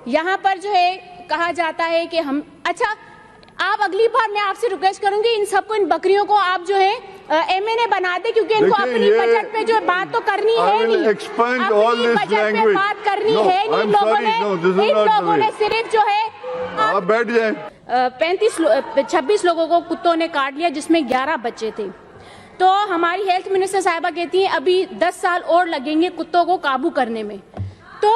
यहाँ पर जो है कहा जाता है कि हम, अच्छा आप अगली बार मैं आपसे रिक्वेस्ट करूंगी इन सबको, इन बकरियों को आप जो है एमएनए बना दे, क्योंकि इनको अपनी बजट पे जो बात तो करनी है नहीं, अपनी बजट पे बात करनी है नहीं। इन लोगों ने सिर्फ जो है आप बैठ जाए। 26 लोगों को कुत्तों ने काट लिया, जिसमें 11 बच्चे थे। तो हमारी हेल्थ मिनिस्टर साहिबा कहती हैं अभी 10 साल और लगेंगे कुत्तों को काबू करने में। तो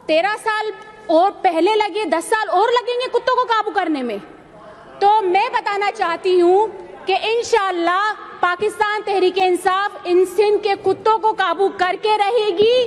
13 साल और पहले लगे, 10 साल और लगेंगे कुत्तों को काबू करने में। तो मैं बताना चाहती हूँ कि इंशाअल्लाह पाकिस्तान तहरीके इंसाफ इन सिंध के कुत्तों को काबू करके रहेगी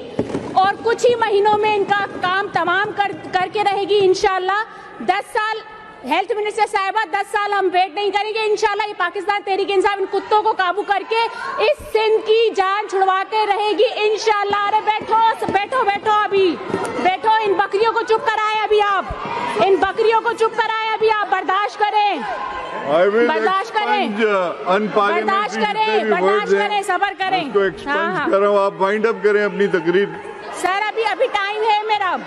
और कुछ ही महीनों में इनका काम तमाम करके रहेगी इंशाअल्लाह। 10 साल हेल्थ मिनिस्टर साहिबा, 10 साल हम वेट नहीं करेंगे। इंशाअल्लाह ये पाकिस्तान तहरीके इंसाफ इन कुत्तों को काबू करके इस सिंध की जान छुड़वा के रहेगी इंशाअल्लाह। अरे बैठो बैठो बैठो, अभी बैठो, इन बकरियों को चुप कराएं अभी आप, इन बकरियों को चुप कराएं अभी आप, बर्दाश्त करें, बर्दाश्त करें, बर्दाश्त करें, बर्दाश्त करें, सब्र करें। हाँ, आप वाइंड अप करें अपनी तकरीर। सर अभी टाइम है मेरा,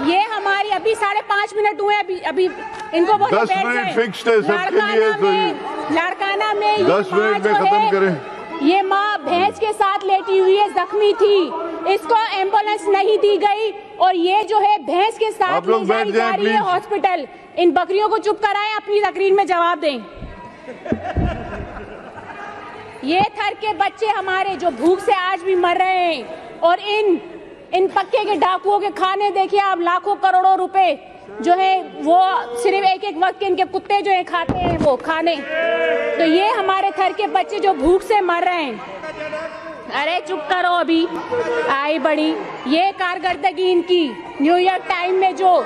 ये हमारी अभी 5.5 मिनट हुए, अभी इनको 10 मिनट फिक्स्ड है सबके लिए। लाड़काना में 10 मिनट में खत्म करें। ये माँ भैंस के साथ लेटी हुई है, जख्मी थी, इसको एम्बुलेंस नहीं दी गई और ये जो है भैंस के साथ ले जाई जा रही है हॉस्पिटल। इन बकरियों को चुप कराएं, अपनी तकरीर में जवाब दें। ये थर के बच्चे हमारे जो भूख से आज भी मर रहे हैं, और इन पक्के के डाकुओं के खाने देखिए आप, लाखों करोड़ों रुपए जो है वो सिर्फ एक वक्त के इनके कुत्ते जो है खाते हैं वो खाने। तो ये हमारे थर के बच्चे जो भूख से मर रहे हैं। अरे चुप करो, अभी आई बड़ी ये कारकर्दगी इनकी। न्यूयॉर्क टाइम में जो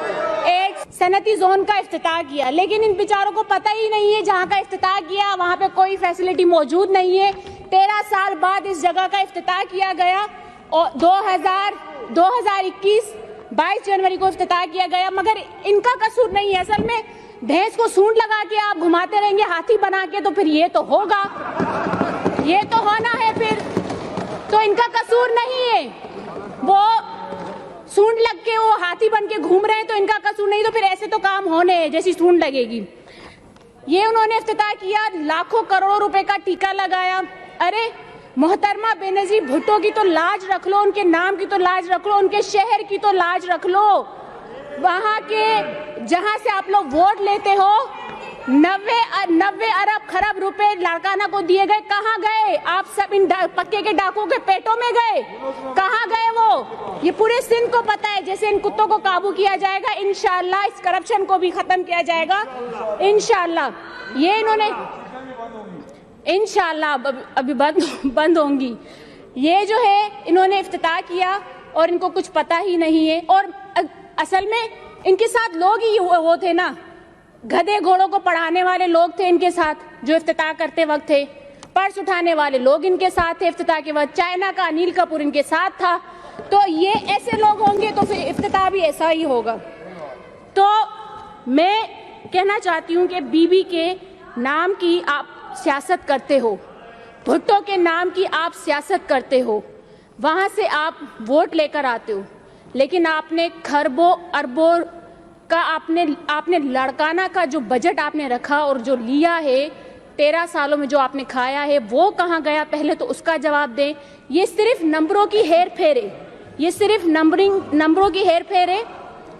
एक सनती जोन का इफ्तिताह किया, लेकिन इन बेचारों को पता ही नहीं है जहाँ का इफ्तिताह किया वहाँ पे कोई फैसिलिटी मौजूद नहीं है। 13 साल बाद इस जगह का इफ्तिताह किया गया और 2021 22 जनवरी को इफ्तिताह किया गया, मगर इनका कसूर नहीं है। असल में भैंस को सूंड लगा के आप घुमाते रहेंगे हाथी बना के, तो फिर ये तो होगा, ये तो होना है फिर, तो इनका कसूर नहीं है। वो सूंड लग के वो हाथी बन के घूम रहे हैं तो इनका कसूर नहीं, तो फिर ऐसे तो काम होने हैं जैसी सूंड लगेगी। ये उन्होंने इफ्तिताह किया, लाखों करोड़ों रुपए का टीका लगाया। अरे मोहतरमा बेनजीर भुट्टो की तो लाज रख लो, उनके नाम की तो लाज रख लो, उनके शहर की तो लाज रख लो। वहां के जहां से आप लोग वोट लेते हो 90 अरब खरब रुपए लाड़काना को दिए गए, कहाँ गए? आप सब इन पक्के के डाकुओं के पेटों में गए, कहाँ गए वो? ये पूरे सिंध को पता है। जैसे इन कुत्तों को काबू किया जाएगा इंशाअल्लाह, इस करप्शन को भी खत्म किया जाएगा इंशाअल्लाह। ये इन्होंने इंशाअल्लाह अभी बंद होंगी। ये जो है इन्होंने इफ्तिताह किया और इनको कुछ पता ही नहीं है। और असल में इनके साथ लोग ही वो थे ना, गधे घोड़ों को पढ़ाने वाले लोग थे इनके साथ जो इफ्तिताह करते वक्त थे, पर्स उठाने वाले लोग इनके साथ थे इफ्तिताह के वक्त, चाइना का अनिल कपूर इनके साथ था। तो ये ऐसे लोग होंगे तो फिर इफ्तिताह भी ऐसा ही होगा। तो मैं कहना चाहती हूँ कि बीबी के नाम की आप सियासत करते हो, भुट्टो के नाम की आप सियासत करते हो, वहां से आप वोट लेकर आते हो, लेकिन आपने खरबों अरबों का आपने लाड़काना का जो बजट आपने रखा और जो लिया है 13 सालों में जो आपने खाया है वो कहाँ गया? पहले तो उसका जवाब दें। ये सिर्फ नंबरों की हेर फेर है, ये सिर्फ नंबरों की हेर फेर है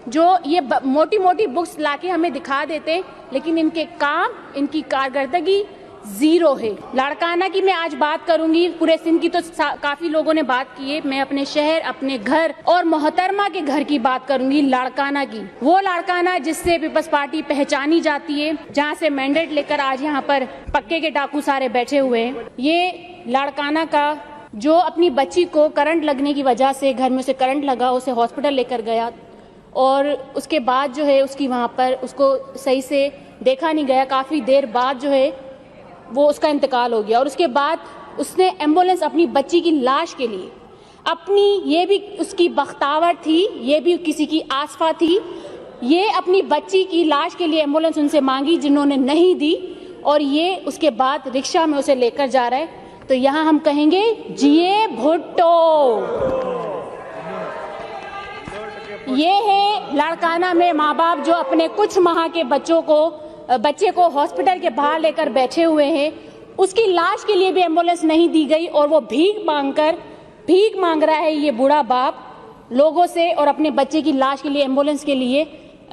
जो ये मोटी मोटी बुक्स लाके हमें दिखा देते, लेकिन इनके काम, इनकी कारकर्दगी जीरो है। लाड़काना की मैं आज बात करूंगी, पूरे सिंध की तो काफी लोगों ने बात की है। मैं अपने शहर, अपने घर और मोहतरमा के घर की बात करूंगी, लाड़काना की। वो लाड़काना जिससे पीपल्स पार्टी पहचानी जाती है, जहां से मैंडेट लेकर आज यहाँ पर पक्के के डाकू सारे बैठे हुए हैं। ये लाड़काना का जो अपनी बच्ची को करंट लगने की वजह से, घर में उसे करंट लगा, उसे हॉस्पिटल लेकर गया और उसके बाद जो है उसकी वहाँ पर उसको सही से देखा नहीं गया, काफी देर बाद जो है वो उसका इंतकाल हो गया। और उसके बाद उसने एम्बुलेंस अपनी बच्ची की लाश के लिए अपनी, ये भी उसकी बख्तावर थी, ये भी किसी की आसफा थी, ये अपनी बच्ची की लाश के लिए एम्बुलेंस उनसे मांगी जिन्होंने नहीं दी, और ये उसके बाद रिक्शा में उसे लेकर जा रहा है। तो यहाँ हम कहेंगे जिए भुट्टो। ये है लाड़काना में माँ बाप जो अपने कुछ माह के बच्चे को हॉस्पिटल के बाहर लेकर बैठे हुए हैं। उसकी लाश के लिए भी एम्बुलेंस नहीं दी गई और वो भीख मांग रहा है ये बूढ़ा बाप लोगों से, और अपने बच्चे की लाश के लिए एम्बुलेंस के लिए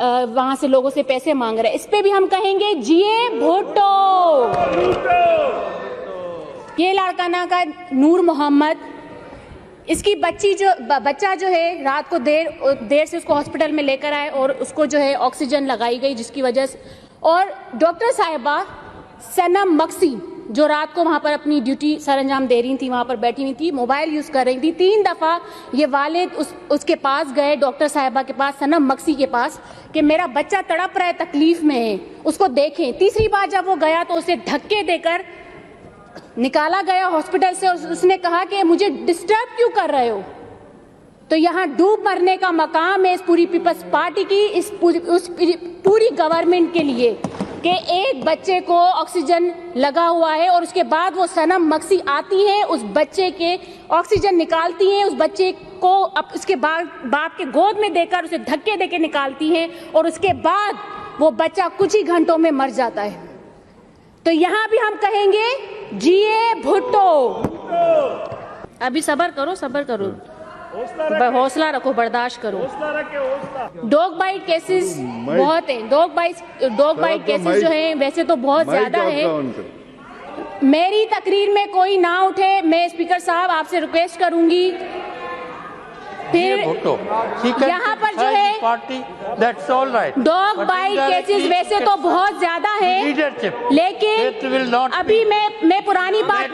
वहां से लोगों से पैसे मांग रहा है। इस पे भी हम कहेंगे जिए भुट्टो। ये लाड़काना का नूर मोहम्मद, इसकी बच्चा जो है रात को देर से उसको हॉस्पिटल में लेकर आए और उसको जो है ऑक्सीजन लगाई गई, जिसकी वजह से, और डॉक्टर साहिबा सनम मक्सी जो रात को वहां पर अपनी ड्यूटी सरंजाम दे रही थी, वहां पर बैठी हुई थी, मोबाइल यूज कर रही थी। 3 दफा ये वालिद उसके पास गए, डॉक्टर साहिबा के पास, सनम मक्सी के पास, कि मेरा बच्चा तड़प रहा है, तकलीफ में है, उसको देखें। तीसरी बार जब वो गया तो उसे धक्के देकर निकाला गया हॉस्पिटल से और उसने कहा कि मुझे डिस्टर्ब क्यों कर रहे हो। तो यहाँ डूब मरने का मकाम है इस पूरी पीपल्स पार्टी की, इस पूरी गवर्नमेंट के लिए, कि एक बच्चे को ऑक्सीजन लगा हुआ है और उसके बाद वो सनम मक्सी आती है, उस बच्चे के ऑक्सीजन निकालती है, उस बच्चे को उसके बाप के गोद में देकर उसे धक्के देके निकालती है और उसके बाद वो बच्चा कुछ ही घंटों में मर जाता है। तो यहाँ भी हम कहेंगे जिए भुट्टो। अभी सब्र करो, हौसला रखो, बर्दाश्त करो। डॉग बाइट केसेस बहुत हैं, डॉग बाइट केसेस जो हैं वैसे तो बहुत ज्यादा है। मेरी तकरीर में कोई ना उठे, मैं स्पीकर साहब आपसे रिक्वेस्ट करूंगी। फिर यहाँ पर जो है डॉग बाइट केसेस वैसे तो बहुत ज्यादा है, लेकिन अभी मैं पुरानी बात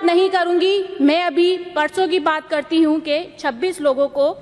नहीं करूंगी, मैं अभी परसों की बात करती हूँ कि 26 लोगों को